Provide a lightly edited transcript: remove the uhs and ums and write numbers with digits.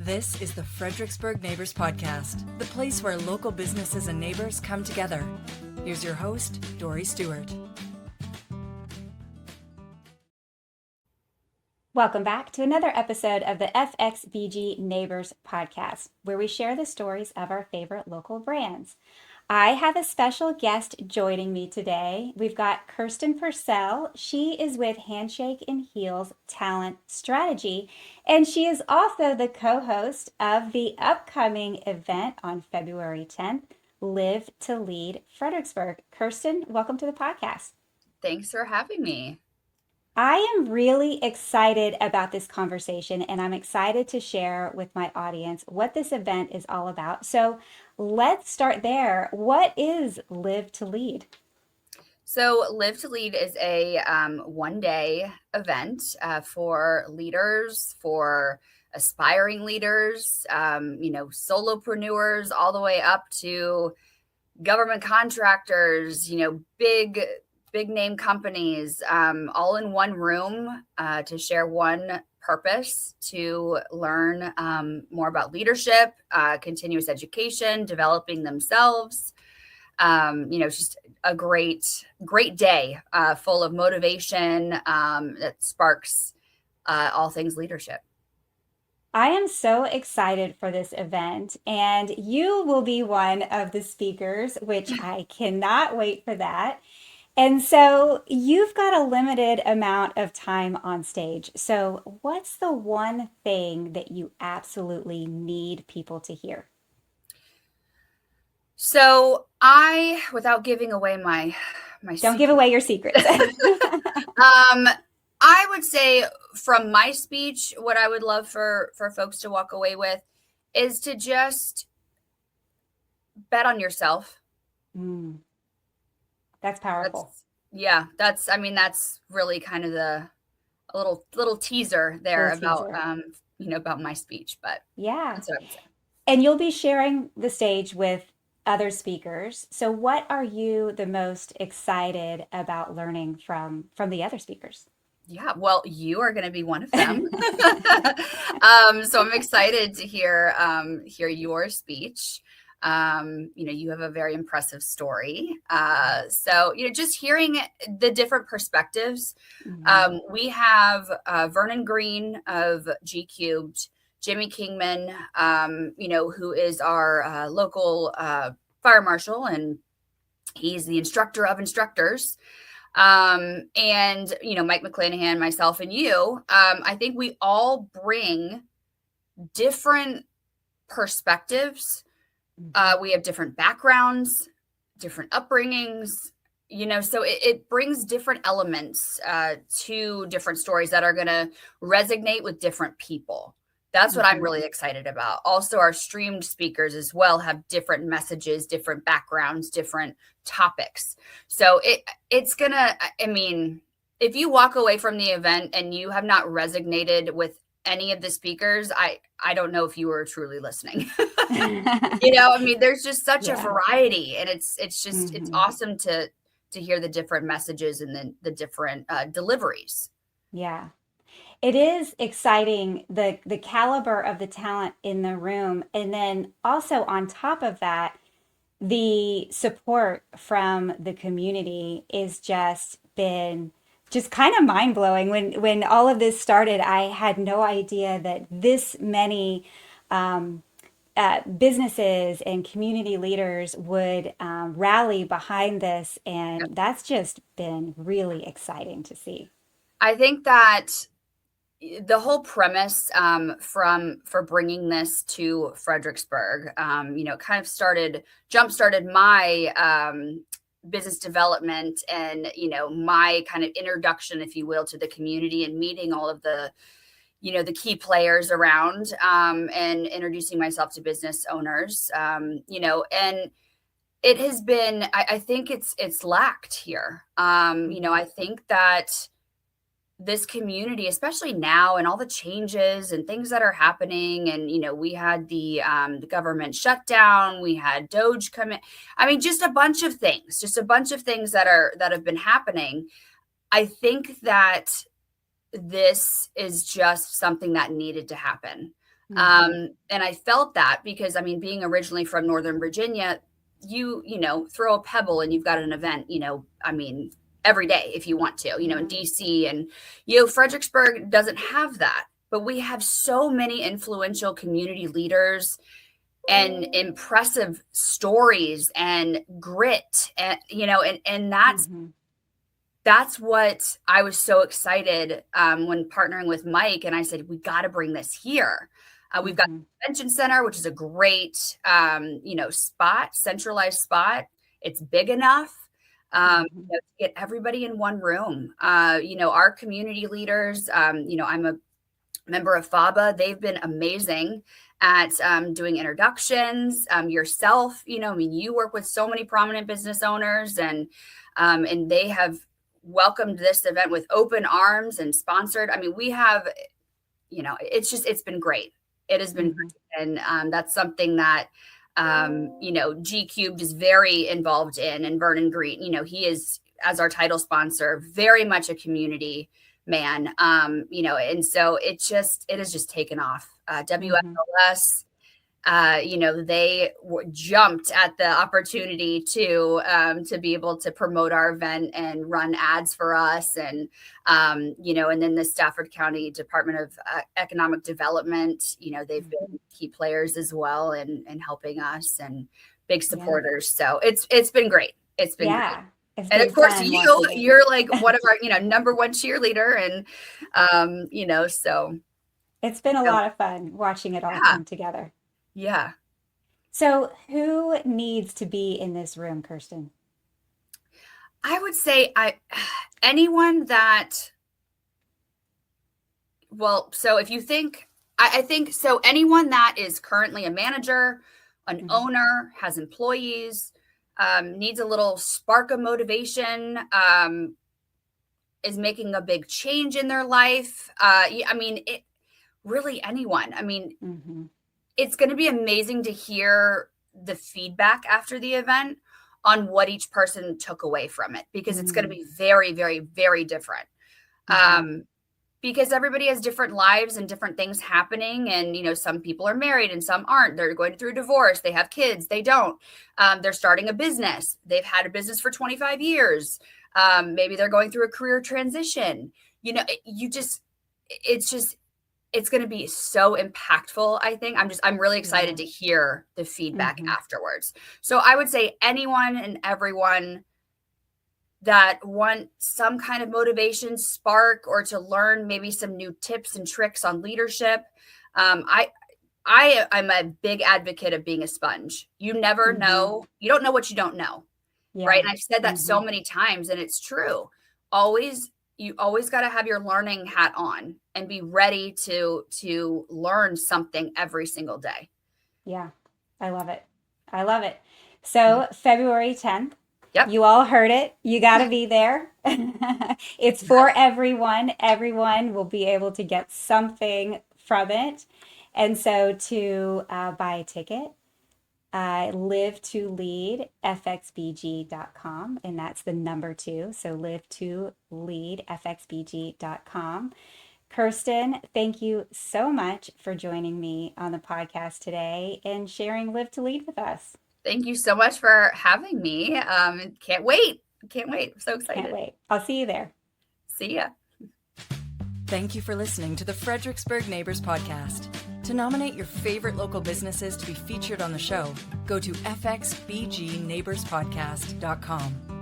This is the Fredericksburg Neighbors Podcast, the place where local businesses and neighbors come together. Here's your host, Dory Stewart. Welcome back to another episode of the FXBG Neighbors Podcast, where we share the stories of our favorite local brands. I have a special guest joining me today. We've got Kirstin Purcell. She is with Handshake and Heels Talent Strategy, and she is also the co-host of the upcoming event on February 10th, Live2Lead Fredericksburg. Kirstin, welcome to the podcast. Thanks for having me. I am really excited about this conversation, and I'm excited to share with my audience what this event is all about. So let's start there. What is Live2Lead? So Live2Lead is a one-day event for leaders, for aspiring leaders, solopreneurs, all the way up to government contractors, big name companies, all in one room to share one purpose, to learn more about leadership, continuous education, developing themselves. It's just a great day full of motivation that sparks all things leadership. I am so excited for this event, and you will be one of the speakers, which I cannot wait for that. And so you've got a limited amount of time on stage. So what's the one thing that you absolutely need people to hear? So without giving away my Don't give away your secrets. I would say from my speech, what I would love for folks to walk away with is to just bet on yourself. That's powerful. That's really kind of a little teaser there about my speech, but yeah, that's what I would say. And you'll be sharing the stage with other speakers. So what are you the most excited about learning from the other speakers? Yeah, well, you are going to be one of them. So I'm excited to hear your speech. You have a very impressive story. So just hearing the different perspectives. Mm-hmm. We have Vernon Green of G Cubed, Jimmy Kingman, who is our local fire marshal, and he's the instructor of instructors. And Mike McClanahan, myself, and you. I think we all bring different perspectives. We have different backgrounds, different upbringings, so it brings different elements to different stories that are going to resonate with different people. That's what I'm really excited about. Also, our streamed speakers as well have different messages, different backgrounds, different topics. So it's going to, if you walk away from the event and you have not resonated with any of the speakers, I don't know if you were truly listening. There's just such a variety, and it's awesome to hear the different messages and the different deliveries. Yeah. It is exciting, the caliber of the talent in the room. And then also on top of that, the support from the community is just been kind of mind-blowing. When all of this started, I had no idea that this many businesses and community leaders would rally behind this. And that's just been really exciting to see. I think that the whole premise for bringing this to Fredericksburg, kind of jump-started my business development and, my kind of introduction, if you will, to the community and meeting all of the, the key players around and introducing myself to business owners, and it has been, I think it's lacked here. I think that this community, especially now and all the changes and things that are happening. And, we had the government shutdown, we had Doge come in. Just a bunch of things that have been happening. I think that this is just something that needed to happen. And I felt that because, I mean, being originally from Northern Virginia, you throw a pebble and you've got an event, I mean, every day if you want to, in DC, and, Fredericksburg doesn't have that, but we have so many influential community leaders and impressive stories and grit, and, and that's what I was so excited when partnering with Mike. And I said, we got to bring this here. We've got the convention center, which is a great, centralized spot. It's big enough to get everybody in one room. Our community leaders, I'm a member of FABA. They've been amazing at doing introductions. Yourself, you work with so many prominent business owners, and they have welcomed this event with open arms and sponsored. I mean, we have, it's been great. It has been great. And that's something that, G Cubed is very involved in, and Vernon Green, he is, as our title sponsor, very much a community man, and so it has just taken off. WSLS, they jumped at the opportunity to be able to promote our event and run ads for us. And, and then the Stafford County Department of Economic Development, they've been key players as well and helping us, and big supporters. So it's been great. It's been great. And of course, you're like one of our, number one cheerleader. And, so. It's been a lot of fun watching it all come together. Yeah. So who needs to be in this room, Kirstin? I would say anyone that, so if you think, I think, so anyone that is currently a manager, an owner, has employees, needs a little spark of motivation, is making a big change in their life. Really anyone. I mean, it's going to be amazing to hear the feedback after the event on what each person took away from it, because it's going to be very, very, very different. Because everybody has different lives and different things happening. And, some people are married and some aren't. They're going through divorce. They have kids. They don't. They're starting a business. They've had a business for 25 years. Maybe they're going through a career transition. It's going to be so impactful. I think I'm really excited to hear the feedback afterwards. So I would say anyone and everyone that want some kind of motivation, spark, or to learn maybe some new tips and tricks on leadership. I'm a big advocate of being a sponge. You never know. You don't know what you don't know. Yeah. Right. And I've said that so many times, and it's true. You always got to have your learning hat on and be ready to learn something every single day. Yeah, I love it. So February 10th, yep. You all heard it. You got to be there. It's for everyone. Everyone will be able to get something from it. And so to buy a ticket, Live2Lead FXBG.com, and that's the number 2. So Live2Lead FXBG.com. Kirstin, thank you so much for joining me on the podcast today and sharing Live to Lead with us. Thank you so much for having me. Can't wait. I'm so excited. Can't wait. I'll see you there. See ya. Thank you for listening to the Fredericksburg Neighbors Podcast. To nominate your favorite local businesses to be featured on the show, go to fxbgneighborspodcast.com.